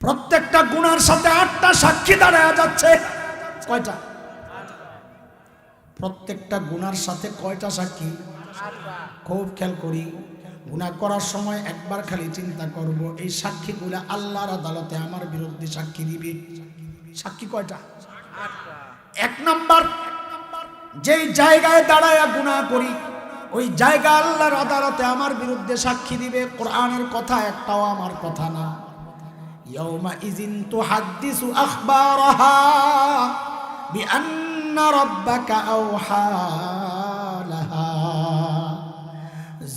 প্রত্যেকটা গুনার সাথে 8টা সাক্ষী দাঁড়ায় যাচ্ছে। কয়টা? প্রত্যেকটা গুনার সাথে কয়টা সাক্ষী? খুব খেয়াল করি। গুনাহ করার সময় একবার খালি চিন্তা করব, এই সাক্ষীগুলা আল্লাহর আদালতে আমার বিরুদ্ধে সাক্ষী দিবে। সাক্ষী কয়টা? 8টা। 1 নাম্বার, যেই জায়গায় দাঁড়ায়া গুনাহ করি ওই জায়গা আল্লাহর আদালতে আমার বিরুদ্ধে সাক্ষী দিবে। কোরআনের কথা একটাও আমার কথা না। ইয়াউমা ইযিন তুহাদ্দিসু আখবারাহা বিআন্না রাব্বাকা আওহা লাহা।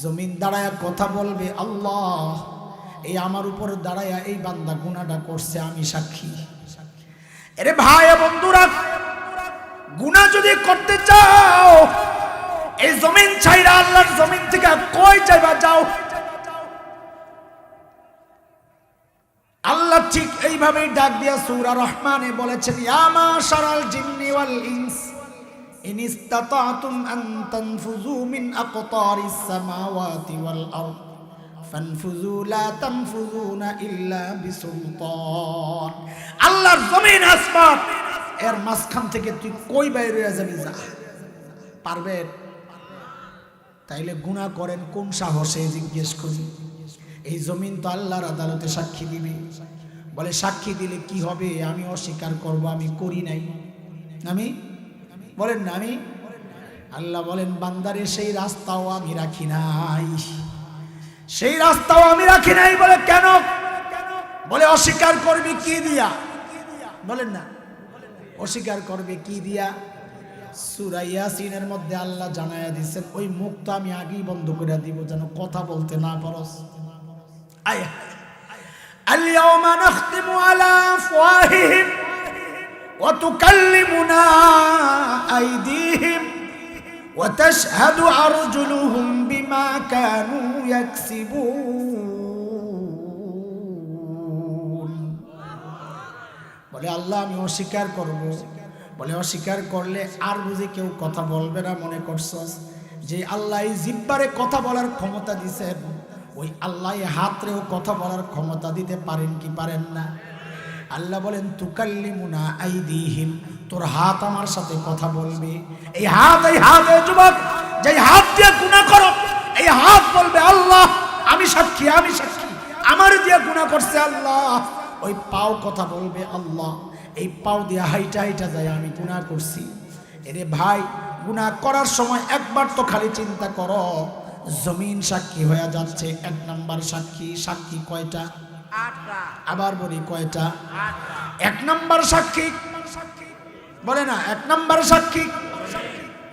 জমিন দাঁড়ায়া কথা বলবে, আল্লাহ এই আমার উপর দাঁড়ায়া এই বান্দা গুনাহটা করছে, আমি সাক্ষী। আরে ভাই বন্ধুরা, গুনাহ যদি করতে চাও এই জমিন ছাইরা আল্লাহর জমিন থেকে কই যাইবা যাও। আল্লাহ ঠিক এইভাবেই ডাক দিয়া সূরা রহমানে বলেছেন, ইয়া মাশারাল জিন্নি ওয়াল ইনস ইন ইসতাতাতুম আন তানফুযু মিন আকতারিস সামাওয়াতি ওয়াল আরদ ফানফুযু লা তানফুযুনা ইল্লা বিসুলতান। আল্লাহর জমিন আসমান এর মাঝখান থেকে তুই কই বাইরে হয়ে যাবি, যা। পারবে? তাইলে গুনাহ করেন কোন সাহসে জিজ্ঞেস করি। এই জমিন তো আল্লাহর আদালতে সাক্ষী দিবে। বলে সাক্ষী দিলে কি হবে? আমি অস্বীকার করব, আমি করি নাই। আমি বলেন না, আমি। আল্লাহ বলেন, বান্দারে সেই রাস্তাও আমি রাখি নাই, সেই রাস্তাও আমি রাখি নাই। বলে কেন? বলে অস্বীকার করবি কি দিয়া? বলেন না, অস্বীকার করবে কি দিয়া? সূরা ইয়াসিনের মধ্যে আল্লাহ জানায়া দিয়েছেন, ওই মুখ তো আমি আগেই বন্ধ করে দিব, যেন কথা বলতে না পারস। আয়া আল ইয়াউমা নাখতিমু আলা আফওয়াহিহিম ওয়া তুকাল্লিমুনা আইদিহিম ওয়া তাশহাদু আরজুলুহুম বিমা কানু ইয়াকসিবুন। বলে আল্লাহ আমি অস্বীকার করব। বলে অস্বীকার করলে আর বুঝি কেউ কথা বলবে না মনে করছস? যে আল্লাহ এই জিহ্বারে কথা বলার ক্ষমতা দিয়েছেন, ওই আল্লাহ হাতরেও কথা বলার ক্ষমতা দিতে পারেন কি পারেন না? আল্লাহ বলেন তুকাল্লিমুনা আইদিহিম, তোর হাত আমার সাথে কথা বলবে। এই হাত যুবক, যে হাত দিয়ে গুনাহ করো, এই হাত বলবে আল্লাহ আমি সাক্ষী, আমি সাক্ষী, আমার দিয়ে গুনাহ করছে আল্লাহ। ওই পাও কথা বলবে আল্লাহ এই পাও দিয়ে হাইটা হাইটা যায় আমি গুনাহ করছি। এরে ভাই, গুনাহ করার সময় একবার তো খালি চিন্তা করো, জমিন সাক্ষী হয়ে যাচ্ছে। 1 নাম্বার সাক্ষী। সাক্ষী কয়টা? 8টা। আবার বলি কয়টা? 8টা। 1 নাম্বার সাক্ষী বলে না, 1 নাম্বার সাক্ষী,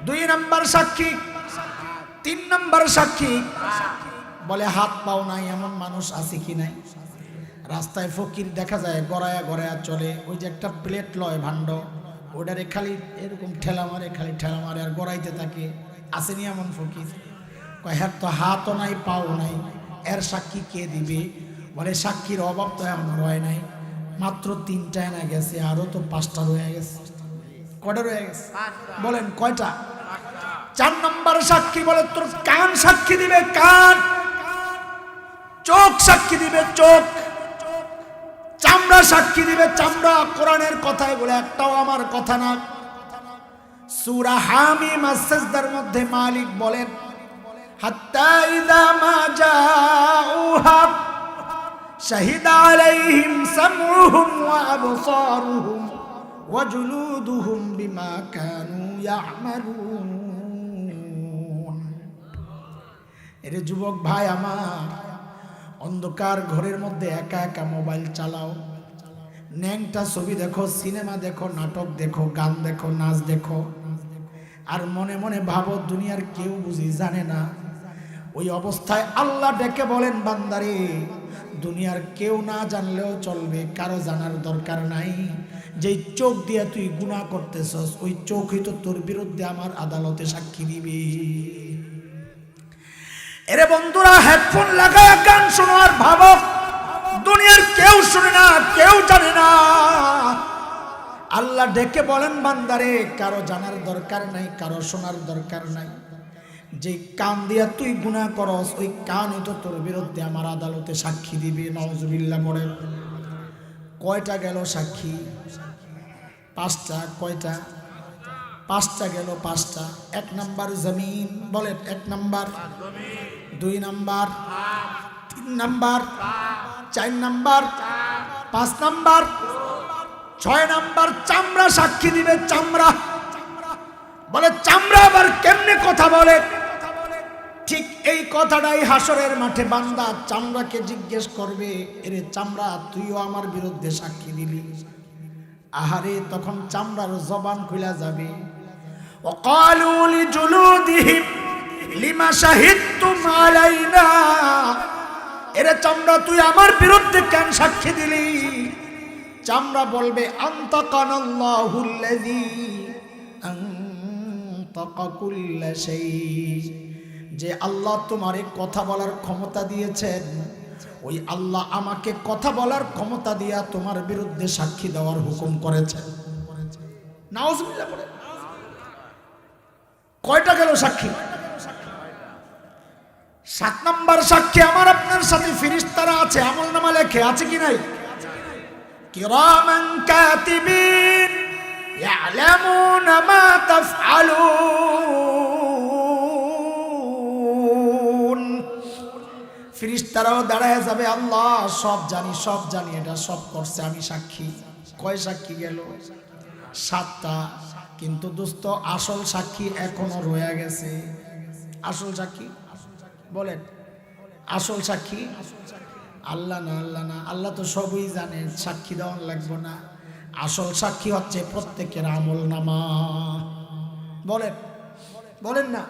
2 নাম্বার সাক্ষী, 3 নাম্বার সাক্ষী। বলে হাত পাও নাই এমন মানুষ আছে কি নাই? রাস্তায় ফকির দেখা যায় গড়ায়া গড়ায়া চলে, ওই যে একটা প্লেট লয় ভাণ্ড, ওটারে খালি এরকম ঠেলা মারে, খালি ঠেলা মারে আর গড়াইতে থাকে। আসেনি এমন ফকির? হ্যাঁ, তো হাতও নাই পাও নাই, এর সাক্ষী কে দিবে? বলে সাক্ষীর অভাব তো আমার হয় নাই, মাত্র 3টা না গেছে, আরো তো 5টা রয়ে গেছে। কয়টা রয়ে গেছে? বলেন কয়টা? 4 নম্বর সাক্ষী। বলে তোর কান সাক্ষী দিবে, কান। চোখ সাক্ষী দিবে, চোখ। চামড়া সাক্ষী দিবে, চামড়া। কোরআনের কথায় বলে একটাও আমার কথা না। সূরা হামিম আস-সাজদার মধ্যে মালিক বলেন, হাত্তা ইযা মা জাউহা শাহিদা আলাইহিম সামউহুম ওয়া আবসারুহুম ওয়া জুলুদুহুম বিমা কানু ইয়ামালুন। এরে যুবক ভাই আমার, অন্ধকার ঘরের মধ্যে একা একা মোবাইল চালাও, ন্যাংটা ছবি দেখো, সিনেমা দেখো, নাটক দেখো, গান দেখো, নাচ দেখো, আর মনে মনে ভাবো দুনিয়ার কেউ বুঝি জানে না। ওই অবস্থায় আল্লাহ ডেকে বলেন, বান্দারে দুনিয়ার কেউ না জানলেও চলবে, কারো জানার দরকার নাই। যেই চোখ দিয়ে তুই গুনাহ করতেছস, ওই চোখই তো তোর বিরুদ্ধে আমার আদালতে সাক্ষী দিবে। এরে বন্ধুরা, হেডফোন লাগায় গান শোনো আর ভাবো দুনিয়ার কেউ শুনে না, কেউ জানে না। আল্লাহ ডেকে বলেন, বান্দারে কারো জানার দরকার নাই, কারো শোনার দরকার নাই। যে কান দিয়া তুই গুনাহ করস, ওই কানই তো তোর বিরুদ্ধে আমার আদালতে সাক্ষী দিবে। নাউজুবিল্লাহ। পড়ে কয়টা গেল সাক্ষী? পাঁচটা। কয়টা? পাঁচটা গেল, পাঁচটা। এক নাম্বার জমিন, বলেন এক নাম্বার, দুই নাম্বার, তিন নাম্বার, চার নাম্বার, পাঁচ নাম্বার, ছয় নাম্বার চামড়া সাক্ষী দিবে। চামড়া বলে চামড়া আবার কেমনে কথা বলে? ঠিক এই কথাটাই হাসরের মাঠে বান্দা চামড়াকে জিজ্ঞেস করবে, এরে চামড়া তুইও আমার বিরুদ্ধে সাক্ষী দিলি। আহারে তখন চামড়ার জবান খুলে যাবে। ওয়াকালু লিজুলুদিহিম লিমা শাহিদতুম আলাইনা, এরে চামড়া তুই আমার বিরুদ্ধে কেন সাক্ষী দিলি? চামড়া বলবে আনতাকানাল্লাহুল্লাযী আনতাকা কুল্লা শাই, যে আল্লাহ তোমারে কথা বলার ক্ষমতা দিয়েছেন, ওই আল্লাহ আমাকে কথা বলার ক্ষমতা দিয়া তোমার বিরুদ্ধে সাক্ষী দেওয়ার হুকুম করেছেন। নাউজুবিল্লাহ পড়ে। কয়টা গেল সাক্ষী? সাত নাম্বার সাক্ষী আমার আপনার সাথে ফেরেশতারা আছে, আমলনামা লেখে, আছে কি নাই? কিরামান কাতিবিন ইয়ালামুনা মা তাফআলুন। ফেরেশতারাও দাঁড়ায় যাবে, আল্লাহ সব জানি, সব জানি, এটা সব করছে, আমি সাক্ষী। কয় সাক্ষী গেল? সাতটা। কিন্তু দোস্ত আসল সাক্ষী এখনো রয়ে গেছে। আসল সাক্ষী বলেন, আসল সাক্ষী আল্লাহ না, আল্লাহ না, আল্লাহ তো সবই জানে, সাক্ষী দেওয়ার লাগবে না। আসল সাক্ষী হচ্ছে প্রত্যেকের আমলনামা। বলেন, বলেন না,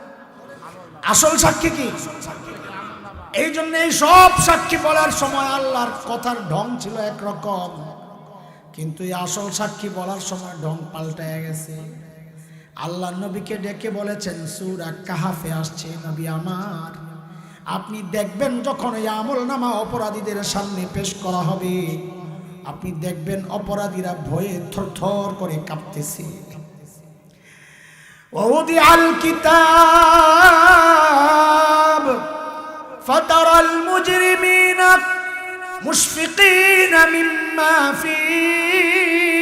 আসল সাক্ষী কি? এই জন্য এই সব সাক্ষী বলার সময় আল্লাহর কথার ঢং ছিল একরকম, কিন্তু এই আসল সাক্ষী বলার সময় ঢং পাল্টায় গেছে। আল্লাহ নবীকে ডেকে বলেছেন, সূরা কাহাফে আসছে, নবী আমার আপনি দেখবেন যখন এই আমলনামা অপরাধীদের সামনে পেশ করা হবে, আপনি দেখবেন অপরাধীরা ভয়ে থরথর করে কাঁপতেছে। ওয়াউদিআল কিতাব ফাতারাল মুজরিমিনা মুশফিকিনা মিম্মা ফীহ,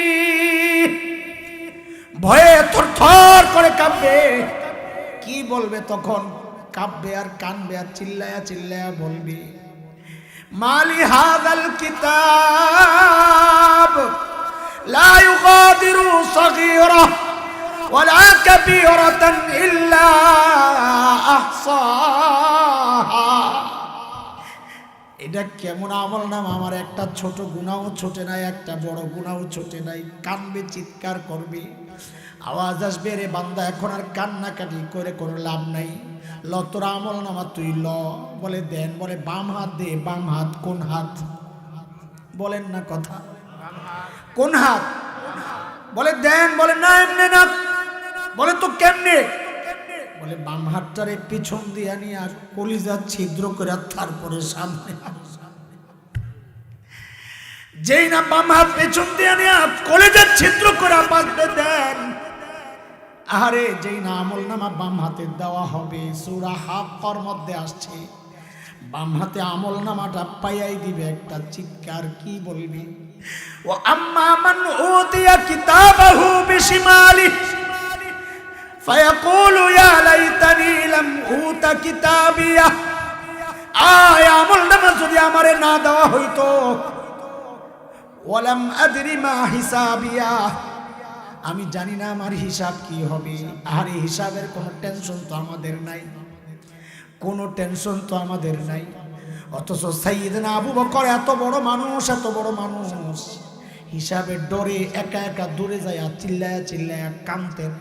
ভয়ে থরথর করে কাঁপবে। কি বলবে তখন? কাঁপবে আর কানবে আর চিল্লায়া চিল্লায়া বলবে, মালি হাযাল কিতাব লা ইউগাদিরু সাগীরা ওয়ালা কাবীরাতান ইল্লা আহসাহা। এটা কেমন আমলনামা? আমার একটা ছোট গুনাহ ছোটে নাই, একটা বড় গুনাহ ছোটে নাই। কানবে, চিৎকার করবে, আওয়াজ আসবে, রে বান্দা এখন আর কান্নাকাটি করে কোনো লাভ নাই, ল তোর আমলনামা তুই ল। বলে দেন, বলে বাম হাত দে। বাম হাত কোন হাত? বলেন না কথা, কোন হাত? বলে দেন, বলে না এমনি না। বলে তো কেমনে? বলে বাম হাতটারে পিছন দিয়া নিয়ে আর কলিজা ছিদ্র করে তারপরে সামনে। যেই না বাম হাত পেছন দিয়া নিয়ে কলিজা ছিদ্র করে বাঁধবে দেন, আরে যেই না আমলনামা বাম হাতে দেওয়া হবে, সূরা হাক্কার মধ্যে আসছে, বাম হাতে আমলনামাটা পাইয়াই দিবে একটা চিৎকার। কি বলবি? ও আম্মা মান উতিয়া কিতাবাহু বিশিমালিহি ফায়াকুলু ইয়া লাইতানি লাম উতা কিতাবিয়া। আয় আমলনামা যদি আমারে না দেওয়া হইতো, ওয়ালাম আদরি মা হিসাবিয়া, আমি জানি না আমার হিসাব কি হবে। আর এই হিসাবের কোনো টেনশন তো আমাদের নাই, কোনো টেনশন তো আমাদের নাই। অথচ সাইয়েদনা আবু বকর এত বড় মানুষ, এত বড় মানুষ, হিসাবের ডরে একা একা দূরে যায় চিল্লায়া চিল্লায়া কাঁদতেন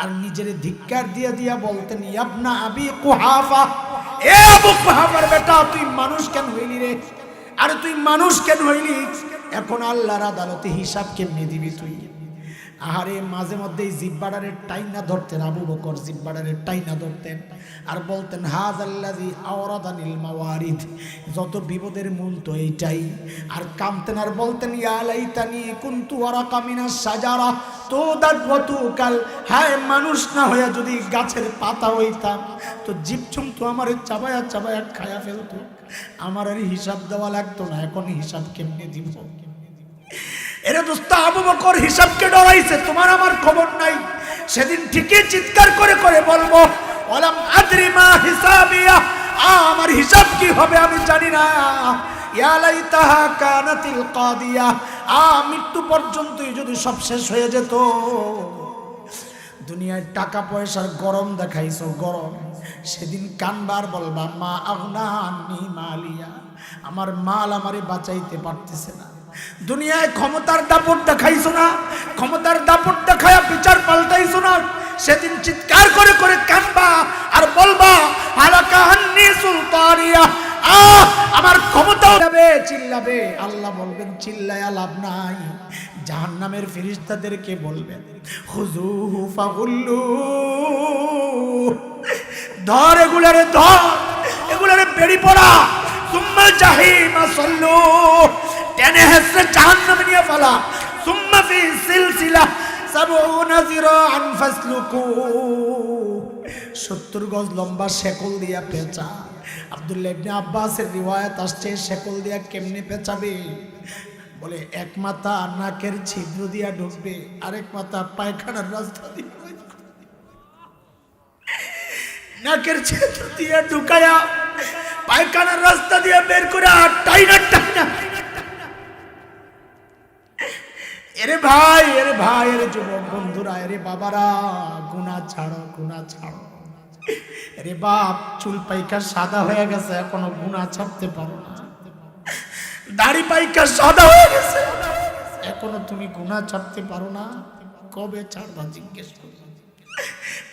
আর নিজের ধিক্কার দিয়া দিয়া বলতেন, ইবনা আবি কুহাফা, এ আবু কুহাফার বেটা তুই মানুষ কেন হইলি রে? আরে তুই মানুষ কেন হইলি? এখন আল্লাহর আদালতে হিসাব কেমনে দিবি তুই? আহারে মাঝে মধ্যেই জিব্বাডারে টাইনা ধরতেন আবু বকর, জিব্বাডারে টাইনা ধরতেন আর বলতেন, হাযাল্লাযী আওরাদানিল মাওয়ারিদ, যত বিপদের মূল তো এইটাই। আর কামতেন আর বলতেন, ইয়া লাইতানি কুনতু ওয়ারাকা মিনাশ শাজারা তুদাদ ওয়া তুকাল, হায় মানুষ না হইয়া যদি গাছের পাতা হইতাম তো জীবজন্তু আমারে চাবায়া চাবায়া খায়া ফেলতো, আমার আর হিসাব দেওয়া লাগতো না। এখন হিসাব কেমনে দিব? এরে দোস্ত, আবু বকর হিসাবকে ডরাইছে, তোমার আমার খবর নাই। সেদিন ঠিকই চিৎকার করে করে বলবো, ওয়ালাম আদরি মা হিসাবিয়া, আমার হিসাব কি হবে আমি জানি না। ইয়া লাইতাহা কানাতিল কাদিয়া, মৃত্যু পর্যন্তই যদি সব শেষ হয়ে যেত। দুনিয়ায় টাকা পয়সার গরম দেখাইছো, গরম। সেদিন কানবার বলবা, মা আগনা আন্নি মালিয়া, আমার মাল আমারে বাঁচাইতে পারতেছে না। দুনিয়ায় ক্ষমতার দাপট দেখাইছো না, ক্ষমতার দাপট দেখায়া বিচার পাল্টাইছো না। সেদিন চিৎকার করে করে কানবা আর বলবা, হালাকা আন্নি সুলতানিয়া, আমার ক্ষমতা যাবে, চিল্লাবে। আল্লাহ বলবেন, চিল্লায়া লাভ নাই। জাহান্নামের ফেরেশতাদেরকে বলবেন, খুযুহু ফাগুল্লু, ধর এগুলারে, ধর এগুলারে, বেড়ি পড়া। সুম্মা জাহিমা সাল্লু, টেনে হেসে জাহান্নামে নিয়ে ফেলা। সুম্মা ফি সিলসিলা সাবউনা যিরাআন ফাসলুকু, 70 গজ লম্বা শেকল দিয়া পেঁচা। আব্দুল্লাহ ইবনে আব্বাসের রিওয়ায়াত আসছে, শেকল দিয়া কেমনে পেঁচাবে? বলে এক মাথা নাকের ছিদ্র দিয়া ঢুকবে, আরেক মাথা পায়খানার রাস্তা দিয়ে, নাকের ছিদ্র দিয়া ঢুকায়া পায়খানার রাস্তা দিয়ে বের করে টাইনা টাইনা। এরে ভাই, এরে ভাই, এরে যুবক বন্ধুরা, এরে বাবারা, গুনাহ ছাড়ো, গুনাহ ছাড়ো। এরে বাপ, চুল পাইকা সাদা হয়ে গেছে, এখনো গুনাহ ছাড়তে পারো না। দাড়ি পাইকা সাদা হয়ে গেছে, এখনো তুমি গুনাহ ছাড়তে পারো না। কবে ছাড়বা জিজ্ঞেস করি,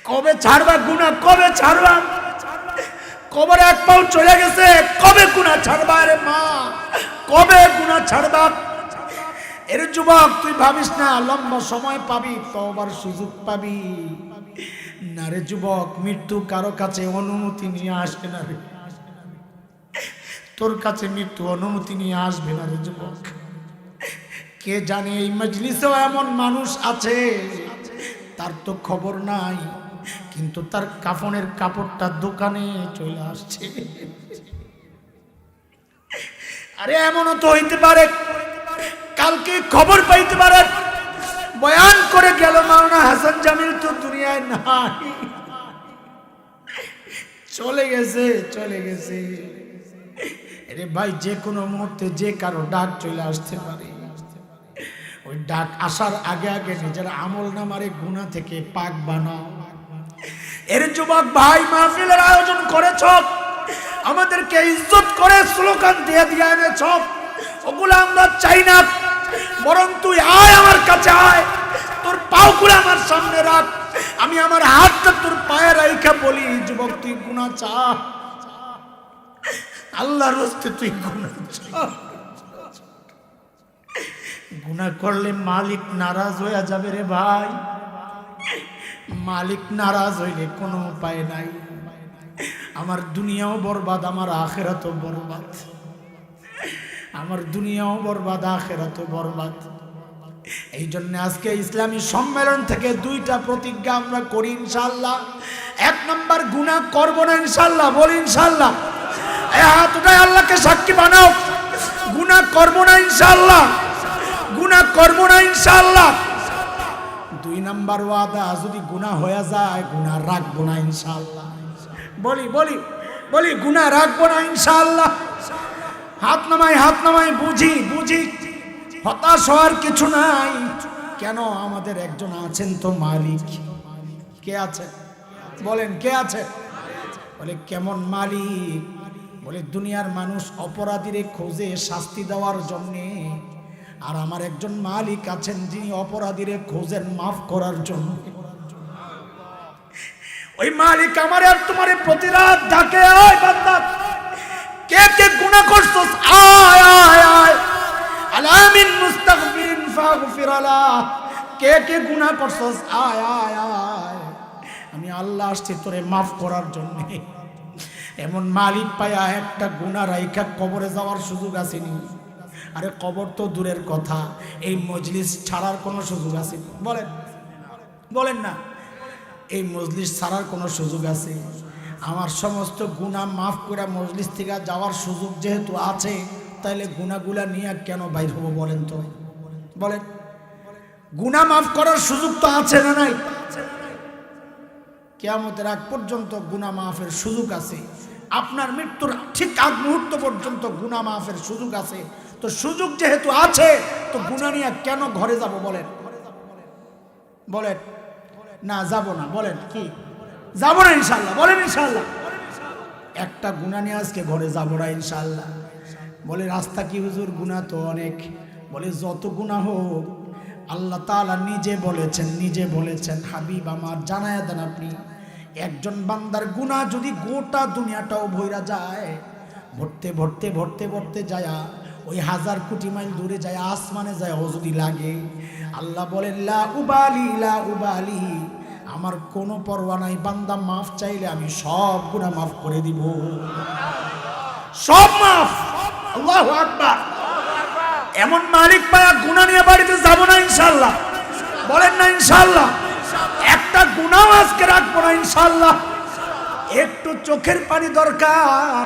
কবে ছাড়বা গুনাহ, কবে ছাড়বা? কবরে এক পাও চলে গেছে, কবে গুনাহ ছাড়বা? রে মা, কবে গুনাহ ছাড়বা? এর যুবক, তুই ভাবিস না লম্বা সময় পাবি, তওবার সুযোগ পাবি না রে যুবক। মৃত্যু কারো কাছে অনুমতি নিয়ে আসবে না রে, তোর কাছে মৃত্যু অনুমতি নিয়ে আসবে না রে যুবক। কে জানে এই মজলিসেও এমন মানুষ আছে, তার তো খবর নাই, কিন্তু তার কাফনের কাপড়টা দোকানে চলে আসছে। আরে এমনও তো হইতে পারে, কালকে খবর পাইতে পারে, বয়ান করে গেল মাওলানা হাসান জামিল তো দুনিয়ায় নাই, চলে গেছে, চলে গেছে। আরে ভাই, যে কোনো মুহূর্তে যে কারো ডাক চলে আসতে পারে। ওই ডাক আসার আগে আগে নিজের আমল নামারে গুনাহ থেকে পাক বানাও। এর যুবক ভাই, মাহফিলের আয়োজন করেছ, আমাদেরকে ইজ্জত করে স্লোগান দিয়ে দিয়ে এনেছ, ওগুলো আমরা চাই না। বরং তুই আয়, আমার কাছে আয়, তোর পাগুলো আমার সামনে রাখ, আমি আমার হাতটা তোর পায়ে রাইখা বলি, যুবক তুই গুনাহ চা, আল্লাহর রাস্তে তুই গুনাহ চা। গুনাহ করলে মালিক নারাজ হয়ে যাবে রে ভাই। মালিক নারাজ হইলে কোনো উপায় নাই। আমার দুনিয়াও বরবাদ, আমার আখিরাতও বরবাদ। আমার দুনিয়াও বরবাদ, আখিরাতও বরবাদ। এই জন্য আজকে ইসলামী সম্মেলন থেকে দুইটা প্রতিজ্ঞা আমরা করি ইনশাআল্লাহ। এক নাম্বার, গুনাহ করব না ইনশাআল্লাহ, বলি ইনশাআল্লাহ। এই হাত উঠায় আল্লাহকে সাক্ষী বানাও, গুনাহ করব না ইনশাআল্লাহ, গুনাহ করব না ইনশাআল্লাহ। দুই নাম্বার ওয়াদা, যদি গুনাহ হয়ে যায় গুনাহ রাখবো না ইনশাআল্লাহ। বলি বলি বলি, গুনাহ রাখবো না ইনশাআল্লাহ। হাত নামাই, হাত নামাই, বুঝি বুঝি, হতাশ হওয়ার কিছু নাই। কেন? আমাদের একজন আছেন তো মালিক। কে আছে বলেন, কে আছে? বলে কেমন মালিক? বলে দুনিয়ার মানুষ অপরাধীরে খোঁজে শাস্তি দেওয়ার জন্যে, আর আমার একজন মালিক আছেন যিনি অপরাধীরে খোঁজেন মাফ করার জন্য। ওই মালিক আমার আর তোমার প্রতি রাত ডাকে, আয় বান্দা, কে কে গুনাহ করছস, আয় আয় আয়, আলামিন মুস্তাগফিরিন ফাগফির আলাহ। কে কে গুনাহ করছস, আয় আয় আয়, আমি আল্লাহ আসছি তোরে মাফ করার জন্য। এমন মালিক পায়া একটা গুনাহ রাইখা কবরে যাওয়ার সুযোগ আসেনি। আরে কবর তো দূরের কথা, এই মজলিস ছাড়ার কোনো সুযোগ আছে? বলেন বলেন না, এই মজলিস ছাড়ার কোনো সুযোগ আছে? আমার সমস্ত গুনাহ মাফ করে মজলিস থেকে যাওয়ার সুযোগ যেহেতু আছে, তাহলে গুনাহগুলা নিয়ে কেন বাইর হবো বলেন তো? বলেন, গুনাহ মাফ করার সুযোগ তো আছে না নাই? কিয়ামতের আগ পর্যন্ত গুনাহ মাফের সুযোগ আছে। আপনার মৃত্যুর ঠিক আগ মুহূর্ত পর্যন্ত গুনাহ মাফের সুযোগ আছে। তো সুযোগ যেহেতু আছে, তো গুনাহ নিয়ে কেন ঘরে যাব? বলেন বলেন, না যাব না। বলেন কি যাব না? ইনশাআল্লাহ বলেন ইনশাআল্লাহ। একটা গুনাহ নিয়ে আজকে ঘরে যাব না ইনশাআল্লাহ। বলে রাস্তা কি হুজুর? গুনাহ তো অনেক। বলে যত গুনাহ হোক, আল্লাহ তাআলা নিজে বলেছেন হাবিব আমার জানায়া দেন আপনি, একজন বান্দার গুনাহ যদি গোটা দুনিয়াটাও ভইরা যায়, ভরতে ভরতে ভরতে ভরতে যায় ওই 1000 কোটি মাইল দূরে যায়, আসমানে যায় ও যদি লাগে, আল্লাহ বলেন লা উবালি, আমার কোনো পরোয়া নাই, বান্দা মাফ চাইলে আমি সব গুনাহ মাফ করে দিব, সব মাফ। আল্লাহু আকবার। এমন মালিক পায়া গুনাহ নিয়ে বাড়িতে যাব না ইনশাআল্লাহ। বলেন না ইনশাআল্লাহ। একটা গুনাহ আজকে রাখবো না ইনশাআল্লাহ। একটু চোখের পানি দরকার,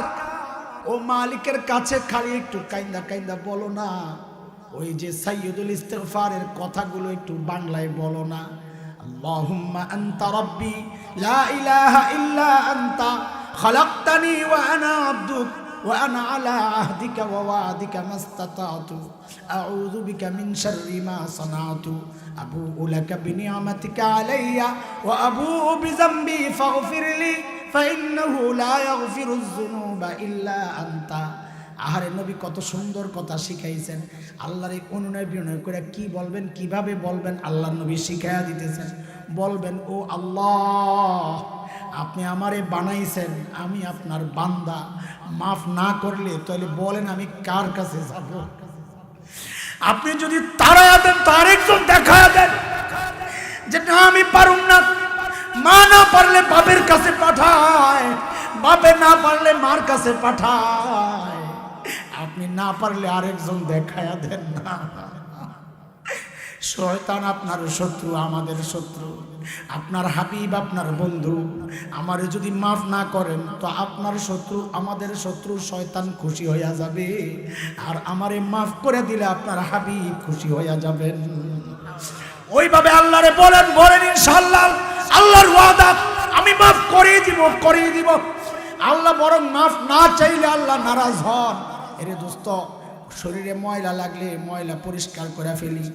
ও মালিকের কাছে খালি একটু কাইন্দা কাইন্দা বলো না, ওই যে সাইয়্যিদুল ইস্তিগফারের কথাগুলো একটু বাংলায় বলো না। আল্লাহুম্মা আনতা রাব্বি লা ইলাহা ইল্লা আনতা খালাকতানি ওয়া আনা আবদুক ওয়া আনা আলা আহদিকা ওয়া ওয়াদিকা মাস্তাতাতু আউযু বিকা মিন শাররি মা সানাতু আবুউ লাকা বিনি'মাতিকা আলাইয়া ওয়া আবুউ বিযামবি ফাগফিরলি ফাইন্নাহু লা ইয়াগফিরুয যুনুবা ইল্লা আনতা। আহারে নবী কত সুন্দর কথা শিখাইছেন। আল্লাহর এই অনুনয় বিনয় করে কি বলবেন, কিভাবে বলবেন, আল্লাহ নবী শিখাইয়া দিতেছেন। বলবেন, ও আল্লাহ, আপনি আমারে বানাইছেন, আমি আপনার বান্দা, মাফ না করলে তাহলে বলেন আমি কার কাছে যাব? আপনি যদি তাড়ায়া দেন তো আরেকজন দেখায়া দেন যে না আমি পারুম না। মা না পারলে বাপের কাছে পাঠায়, বাপে না পারলে মার কাছে পাঠায়, আপনি না পারলে আরেকজন দেখায়া দেন না। শয়তান আপনার শত্রু, আমাদের শত্রু। আপনার হাবিব আপনার বন্ধু, আমারে যদি মাফ না করেন তো আপনার শত্রু, আমাদের শত্রু শয়তান খুশি হইয়া যাবে, আর আমারে মাফ করে দিলে আপনার হাবিব খুশি হইয়া যাবেন। ওইভাবে আল্লাহরে বলেন ইনশাআল্লাহ, আল্লাহর ওয়াদা আমি মাফ করিয়ে দিব। আল্লাহ বরং মাফ না চাইলে আল্লাহ নারাজ হন। এরে দোস্ত, শরীরে ময়লা লাগলে ময়লা পরিষ্কার করে ফেলি,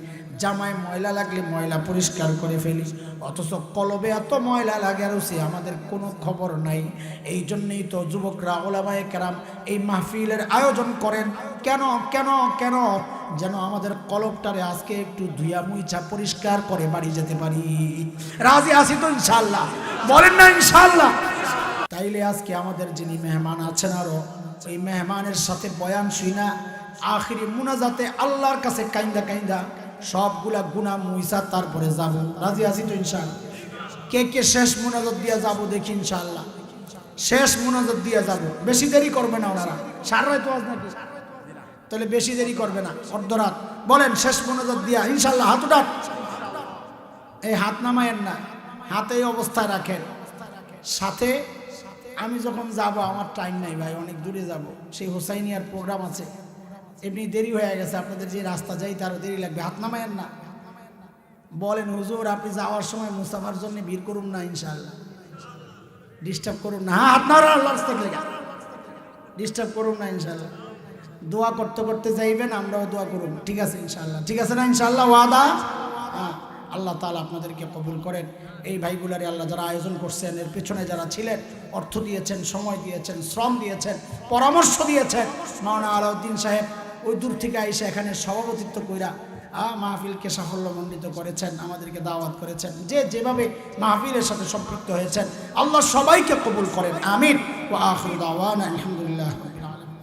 জামায় ময়লা লাগলে ময়লা পরিষ্কার করে ফেলি, অথচ কলবে এত ময়লা লাগে আর আমাদের কোনো খবর নাই। এই জন্যই তো যুবকরা, ওলামায়ে কেরাম এই মাহফিলের আয়োজন করেন। কেন কেন কেন? যেন আমাদের কলবটারে আজকে একটু ধুইয়া মুইছা পরিষ্কার করে বাড়ি যেতে পারি। রাজি আছি তো ইনশাআল্লাহ? বলেন না ইনশাআল্লাহ। তাইলে আজকে আমাদের যিনি মেহমান আছেন, আরো এই মেহমানের সাথে বয়ান শুইনা আখিরি মুনাজাতে আল্লাহর কাছে কাইন্দা কাইন্দা সবগুলা গুনাহ মুইসা তারপরে যাব। রাজি আছি তো ইনশাআল্লাহ? কে কে শেষ মুনাজাত দিয়া যাব দেখি ইনশাআল্লাহ। শেষ মুনাজাত দিয়া যাব, বেশি দেরি করবে না ওনারা। সারাই তো আজ নাকি, তাহলে বেশি দেরি করবে না, অর্ধরাত। বলেন শেষ মুনাজাত দিয়া ইনশাআল্লাহ। হাত উঠান, এই হাত নামায়েন না, হাতে এই অবস্থায় রাখেন। সাথে আমি যখন যাব, আমার টাইম নাই ভাই, অনেক দূরে যাব, সেই হোসাইনিয়ার প্রোগ্রাম আছে, এমনি দেরি হয়ে গেছে, আপনাদের যে রাস্তা যাই তারও দেরি লাগবে। হাত নামায়েন না। বলেন হুজুর আপনি যাওয়ার সময় মুসাফার জন্য ভিড় করুন না ইনশাআল্লাহ, ডিস্টার্ব করুন না। হাত না আল্লাহর রাস্তায় লেগা ডিস্টার্ব করুন না ইনশাআল্লাহ। দোয়া করতে করতে যাইবেন, আমরাও দোয়া করুন, ঠিক আছে ইনশাআল্লাহ? ঠিক আছে না ইনশাআল্লাহ? ওয়াদা? হ্যাঁ। আল্লাহ তাআলা আপনাদেরকে কবুল করেন। এই ভাইগুলারে আল্লাহ যারা আয়োজন করছেন, এর পেছনে যারা ছিলেন, অর্থ দিয়েছেন, সময় দিয়েছেন, শ্রম দিয়েছেন, পরামর্শ দিয়েছেন, মাওলানা আলাউদ্দিন সাহেব ওই দূর থেকে আইসা এখানে সভাপতিত্ব কইরা মাহফিলকে সাফল্যমণ্ডিত করেছেন, আমাদেরকে দাওয়াত করেছেন, যে যেভাবে মাহফিলের সাথে সম্পৃক্ত হয়েছেন, আল্লাহ সবাইকে কবুল করেন, আমিন। ওয়া আখিরু দাওয়ানা আলহামদুলিল্লাহ।